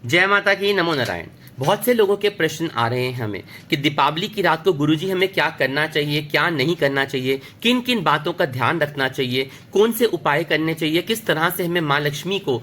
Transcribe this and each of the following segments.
जय माता की, नमो नारायण। बहुत से लोगों के प्रश्न आ रहे हैं हमें कि दीपावली की रात को गुरुजी हमें क्या करना चाहिए, क्या नहीं करना चाहिए, किन किन बातों का ध्यान रखना चाहिए, कौन से उपाय करने चाहिए, किस तरह से हमें माँ लक्ष्मी को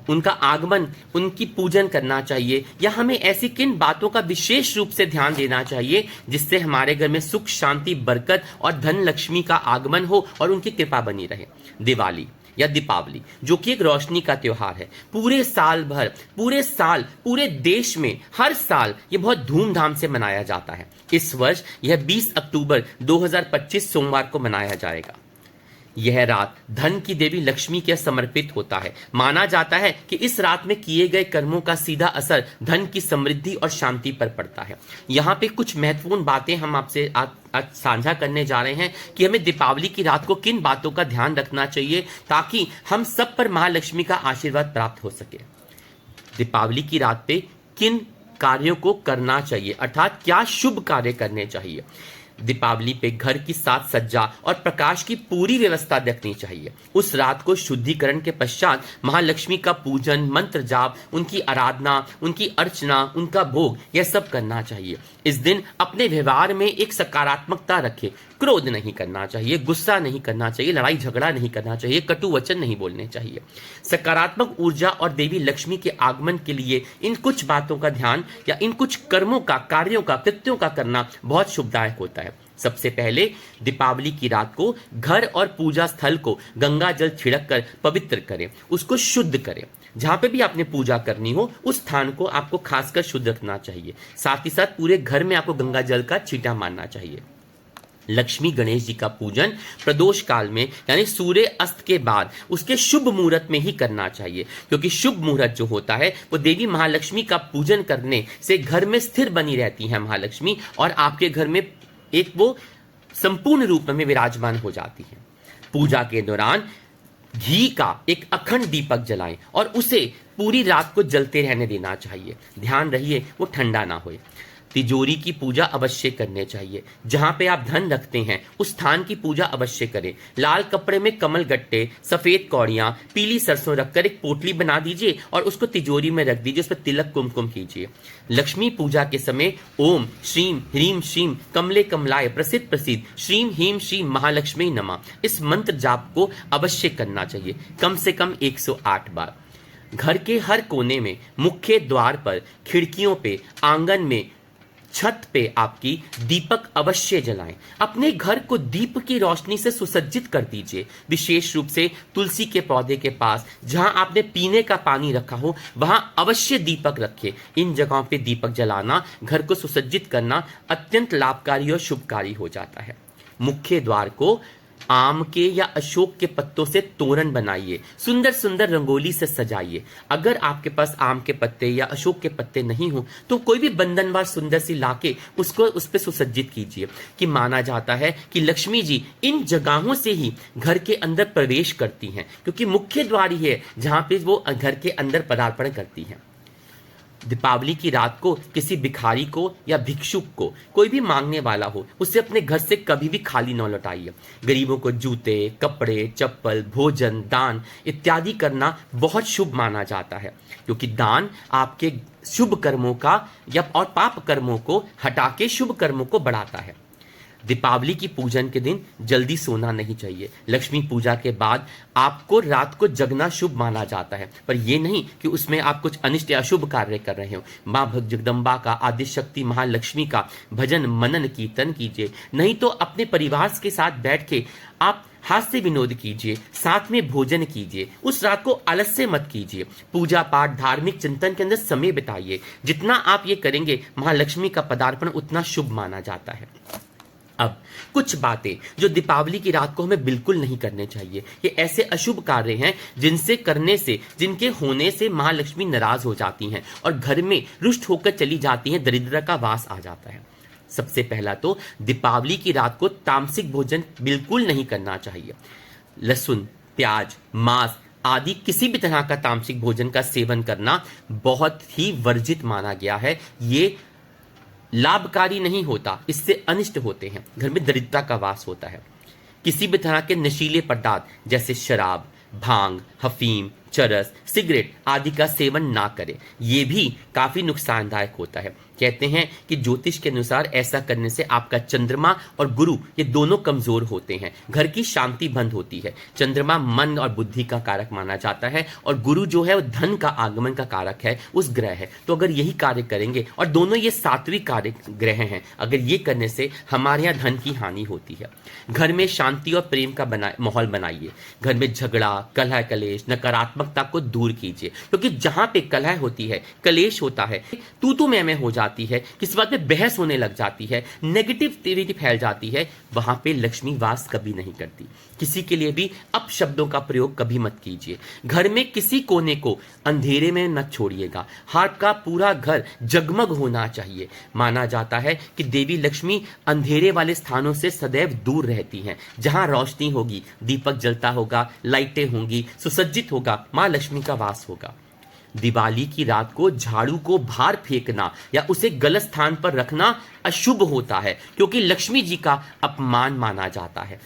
उनका आगमन, उनकी पूजन करना चाहिए, या हमें ऐसी किन बातों का विशेष रूप से ध्यान देना चाहिए जिससे हमारे घर में सुख, शांति, बरकत और धन लक्ष्मी का आगमन हो और उनकी कृपा बनी रहे। दिवाली या दीपावली जो कि एक रोशनी का त्योहार है, पूरे साल भर, पूरे साल, पूरे देश में हर साल ये बहुत धूमधाम से मनाया जाता है। इस वर्ष यह 20 अक्टूबर 2025 सोमवार को मनाया जाएगा। यह रात धन की देवी लक्ष्मी के समर्पित होता है। माना जाता है कि इस रात में किए गए कर्मों का सीधा असर धन की समृद्धि और शांति पर पड़ता है। यहाँ पे कुछ महत्वपूर्ण बातें हम आपसे आज साझा करने जा रहे हैं कि हमें दीपावली की रात को किन बातों का ध्यान रखना चाहिए ताकि हम सब पर महालक्ष्मी का आशीर्वाद प्राप्त हो सके। दीपावली की रात पे किन कार्यों को करना चाहिए, अर्थात क्या शुभ कार्य करने चाहिए। दीपावली पे घर की साज सज्जा और प्रकाश की पूरी व्यवस्था रखनी चाहिए। उस रात को शुद्धिकरण के पश्चात महालक्ष्मी का पूजन, मंत्र जाप, उनकी आराधना, उनकी अर्चना, उनका भोग, यह सब करना चाहिए। इस दिन अपने व्यवहार में एक सकारात्मकता रखें। क्रोध नहीं करना चाहिए, गुस्सा नहीं करना चाहिए, लड़ाई झगड़ा नहीं करना चाहिए, कटु वचन नहीं बोलने चाहिए। सकारात्मक ऊर्जा और देवी लक्ष्मी के आगमन के लिए इन कुछ बातों का ध्यान या इन कुछ कर्मों का, कार्यों का, कृत्यों का करना बहुत शुभदायक होता है। सबसे पहले दीपावली की रात को घर और पूजा स्थल को गंगा जल छिड़क कर पवित्र करें, उसको शुद्ध करें। जहां पे भी आपने पूजा करनी हो उस स्थान को आपको खासकर शुद्ध रखना चाहिए। साथ ही साथ पूरे घर में आपको गंगा जल का छींटा मारना चाहिए। लक्ष्मी गणेश जी का पूजन प्रदोष काल में यानी सूर्य अस्त के बाद उसके शुभ मुहूर्त में ही करना चाहिए, क्योंकि शुभ मुहूर्त जो होता है वो देवी महालक्ष्मी का पूजन करने से घर में स्थिर बनी रहती है महालक्ष्मी, और आपके घर में एक वो संपूर्ण रूप में विराजमान हो जाती है। पूजा के दौरान घी का एक अखंड दीपक जलाएं और उसे पूरी रात को जलते रहने देना चाहिए। ध्यान रहिए वो ठंडा ना होए। तिजोरी की पूजा अवश्य करने चाहिए। जहां पे आप धन रखते हैं उस स्थान की पूजा अवश्य करें। लाल कपड़े में कमल गट्टे, सफेद कौड़ियां, पीली सरसों रखकर एक पोटली बना दीजिए और उसको तिजोरी में रख दीजिए। उस पर तिलक कुमकुम कीजिए। लक्ष्मी पूजा के समय ओम श्रीम ह्रीम श्रीम कमले कमलाय प्रसिद्ध प्रसिद्ध श्रीम ह्रीम श्रीम महालक्ष्मी नमः, इस मंत्र जाप को अवश्य करना चाहिए, कम से कम 108 बार। घर के हर कोने में, मुख्य द्वार पर, खिड़कियों पे, आंगन में, छत पे आपकी दीपक अवश्य जलाएं। अपने घर को दीप की रोशनी से सुसज्जित कर दीजिए। विशेष रूप से तुलसी के पौधे के पास, जहां आपने पीने का पानी रखा हो वहां अवश्य दीपक रखें। इन जगहों पे दीपक जलाना, घर को सुसज्जित करना अत्यंत लाभकारी और शुभकारी हो जाता है। मुख्य द्वार को आम के या अशोक के पत्तों से तोरण बनाइए, सुंदर सुंदर रंगोली से सजाइए। अगर आपके पास आम के पत्ते या अशोक के पत्ते नहीं हो तो कोई भी बंधनवार सुंदर सी लाके उसको उस पर सुसज्जित कीजिए। कि माना जाता है कि लक्ष्मी जी इन जगहों से ही घर के अंदर प्रवेश करती हैं, क्योंकि मुख्य द्वार ही है जहां पे वो घर के अंदर पदार्पण करती हैं। दीपावली की रात को किसी भिखारी को या भिक्षुक को, कोई भी मांगने वाला हो, उसे अपने घर से कभी भी खाली न लौटाइए। गरीबों को जूते, कपड़े, चप्पल, भोजन, दान इत्यादि करना बहुत शुभ माना जाता है, क्योंकि दान आपके शुभ कर्मों का या और पाप कर्मों को हटा के शुभ कर्मों को बढ़ाता है। दीपावली की पूजन के दिन जल्दी सोना नहीं चाहिए। लक्ष्मी पूजा के बाद आपको रात को जगना शुभ माना जाता है, पर यह नहीं कि उसमें आप कुछ अनिष्ट या अशुभ कार्य कर रहे हो। माँ भक्त जगदम्बा का, आदि शक्ति महालक्ष्मी का भजन, मनन, कीर्तन कीजिए। नहीं तो अपने परिवार के साथ बैठ के आप हास्य विनोद कीजिए, साथ में भोजन कीजिए। उस रात को आलस्य मत कीजिए। पूजा पाठ, धार्मिक चिंतन के अंदर समय बिताइए। जितना आप ये करेंगे महालक्ष्मी का पदार्पण उतना शुभ माना जाता है। अब कुछ बातें जो दीपावली की रात को हमें बिल्कुल नहीं करने चाहिए। ये ऐसे अशुभ कार्य हैं जिनसे करने से, जिनके होने से महालक्ष्मी नाराज हो जाती हैं और घर में रुष्ट होकर चली जाती हैं, दरिद्रता का वास आ जाता है। सबसे पहला तो दीपावली की रात को तामसिक भोजन बिल्कुल नहीं करना चाहिए। लहसुन, प्याज, मांस आदि किसी भी तरह का तामसिक भोजन का सेवन करना बहुत ही वर्जित माना गया है। ये लाभकारी नहीं होता, इससे अनिष्ट होते हैं, घर में दरिद्रता का वास होता है। किसी भी तरह के नशीले पदार्थ जैसे शराब, भांग, अफीम, चरस, सिगरेट आदि का सेवन ना करें। ये भी काफी नुकसानदायक होता है। कहते हैं कि ज्योतिष के अनुसार ऐसा करने से आपका चंद्रमा और गुरु ये दोनों कमजोर होते हैं, घर की शांति भंग होती है। चंद्रमा मन और बुद्धि का कारक माना जाता है और गुरु जो है वो धन का आगमन का कारक है, उस ग्रह है। तो अगर यही कार्य करेंगे, और दोनों ये सात्विक कार्य ग्रह हैं, अगर ये करने से हमारे यहाँ धन की हानि होती है। घर में शांति और प्रेम का माहौल बनाइए। घर में झगड़ा, कलह कलेश, नकारात्मकता को दूर कीजिए, क्योंकि जहां पे कलह होती है, कलेश होता है, तू मैं हो जाती है, किसी बात पे बहस होने लग जाती है, नेगेटिविटी फैल जाती है, वहां पे लक्ष्मी वास कभी नहीं करती। किसी के लिए भी अपशब्दों का प्रयोग कभी मत कीजिए। घर में किसी कोने को अंधेरे में मत छोड़िएगा। आपका पूरा घर जगमग होना चाहिए। माना जाता है कि देवी लक्ष्मी अंधेरे वाले स्थानों से सदैव दूर रहती हैं। जहां रोशनी होगी, दीपक जलता होगा, लाइटें होंगी, सुसज्जित होगा, मां लक्ष्मी का वास होगा। दिवाली की रात को झाड़ू को बाहर फेंकना या उसे गलत स्थान पर रखना अशुभ होता है, क्योंकि लक्ष्मी जी का अपमान माना जाता है।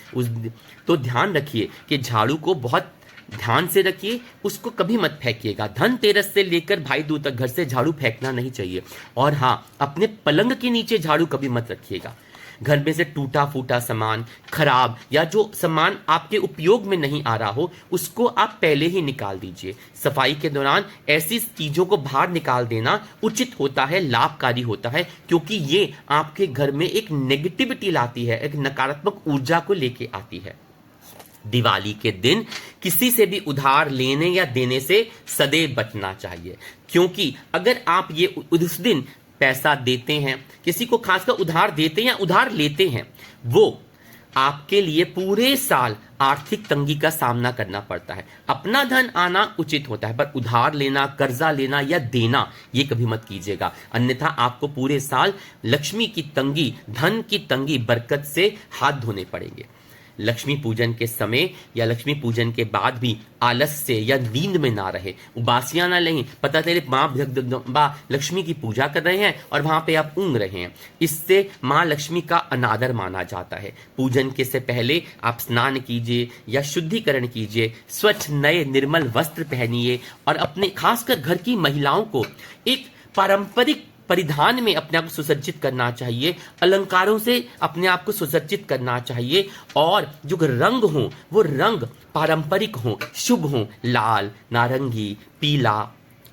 तो ध्यान रखिए कि झाड़ू को बहुत ध्यान से रखिए, उसको कभी मत फेंकिएगा। धनतेरस से लेकर भाई दूज तक घर से झाड़ू फेंकना नहीं चाहिए। और हाँ, अपने पलंग के नीचे झाड़ू कभी मत रखिएगा। घर में से टूटा फूटा सामान, खराब या जो सामान आपके उपयोग में नहीं आ रहा हो, उसको आप पहले ही निकाल दीजिए। सफाई के दौरान ऐसी चीजों को बाहर निकाल देना उचित होता है, लाभकारी होता है, क्योंकि ये आपके घर में एक नेगेटिविटी लाती है, एक नकारात्मक ऊर्जा को लेके आती है। दिवाली के दिन किसी से भी उधार लेने या देने से सदैव बचना चाहिए, क्योंकि अगर आप ये उस दिन पैसा देते हैं, किसी को खासकर उधार देते हैं या उधार लेते हैं, वो आपके लिए पूरे साल आर्थिक तंगी का सामना करना पड़ता है। अपना धन आना उचित होता है, पर उधार लेना, कर्जा लेना या देना ये कभी मत कीजिएगा, अन्यथा आपको पूरे साल लक्ष्मी की तंगी, धन की तंगी, बरकत से हाथ धोने पड़ेंगे। लक्ष्मी पूजन के समय या लक्ष्मी पूजन के बाद भी आलस से या नींद में ना रहे, उबासियां ना लें। पता चले माँ लक्ष्मी की पूजा कर रहे हैं और वहां पे आप ऊँग रहे हैं, इससे माँ लक्ष्मी का अनादर माना जाता है। पूजन के से पहले आप स्नान कीजिए या शुद्धिकरण कीजिए, स्वच्छ नए निर्मल वस्त्र पहनिए और अपने खासकर घर की महिलाओं को एक पारंपरिक परिधान में अपने आप को सुसज्जित करना चाहिए, अलंकारों से अपने आप को सुसज्जित करना चाहिए, और जो रंग हो वो रंग पारंपरिक हो, शुभ हो, लाल, नारंगी, पीला,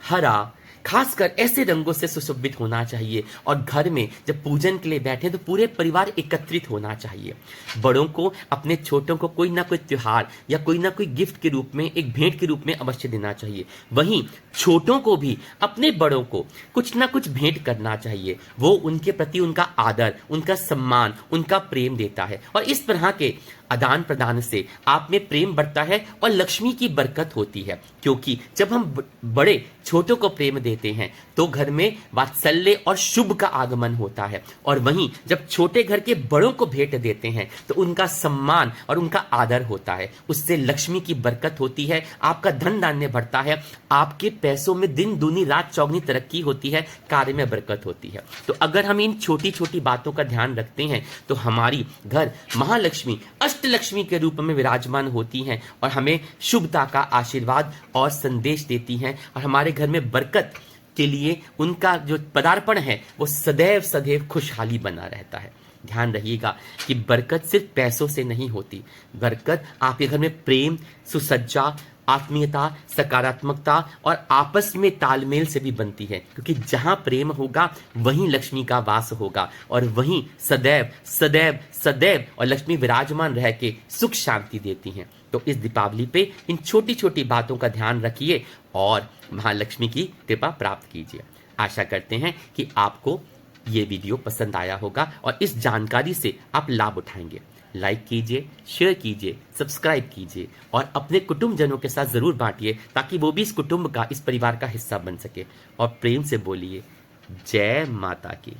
हरा, खासकर ऐसे रंगों से सुशोभित होना चाहिए। और घर में जब पूजन के लिए बैठे तो पूरे परिवार एकत्रित होना चाहिए। बड़ों को अपने छोटों को कोई ना कोई त्योहार या कोई ना कोई गिफ्ट के रूप में, एक भेंट के रूप में अवश्य देना चाहिए। वहीं छोटों को भी अपने बड़ों को कुछ ना कुछ भेंट करना चाहिए। वो उनके प्रति उनका आदर, उनका सम्मान, उनका प्रेम देता है, और इस तरह के आदान प्रदान से आप में प्रेम बढ़ता है और लक्ष्मी की बरकत होती है। क्योंकि जब हम बड़े छोटों को प्रेम देते हैं तो घर में वात्सल्य और शुभ का आगमन होता है, और वहीं जब छोटे घर के बड़ों को भेंट देते हैं तो उनका सम्मान और उनका आदर होता है। उससे लक्ष्मी की बरकत होती है, आपका धन धान्य बढ़ता है, आपके पैसों में दिन दूनी रात चौगनी तरक्की होती है, कार्य में बरकत होती है। तो अगर हम इन छोटी छोटी बातों का ध्यान रखते हैं तो हमारी घर महालक्ष्मी अष्टलक्ष्मी के रूप में विराजमान होती हैं और हमें शुभता का आशीर्वाद और संदेश देती हैं, और हमारे घर में बरकत के लिए उनका जो पदार्पण है वो सदैव सदैव खुशहाली बना रहता है। ध्यान रहिएगा कि बरकत सिर्फ पैसों से नहीं होती, बरकत आपके घर में प्रेम, सुसज्जा, आत्मीयता, सकारात्मकता और आपस में तालमेल से भी बनती है, क्योंकि जहां प्रेम होगा वहीं लक्ष्मी का वास होगा, और वहीं सदैव सदैव सदैव और लक्ष्मी विराजमान रह के सुख शांति देती हैं। तो इस दीपावली पे इन छोटी छोटी बातों का ध्यान रखिए और महालक्ष्मी की कृपा प्राप्त कीजिए। आशा करते हैं कि आपको ये वीडियो पसंद आया होगा और इस जानकारी से आप लाभ उठाएंगे। लाइक कीजिए, शेयर कीजिए, सब्सक्राइब कीजिए और अपने कुटुंबजनों के साथ जरूर बांटिए, ताकि वो भी इस कुटुंब का, इस परिवार का हिस्सा बन सके। और प्रेम से बोलिए जय माता की।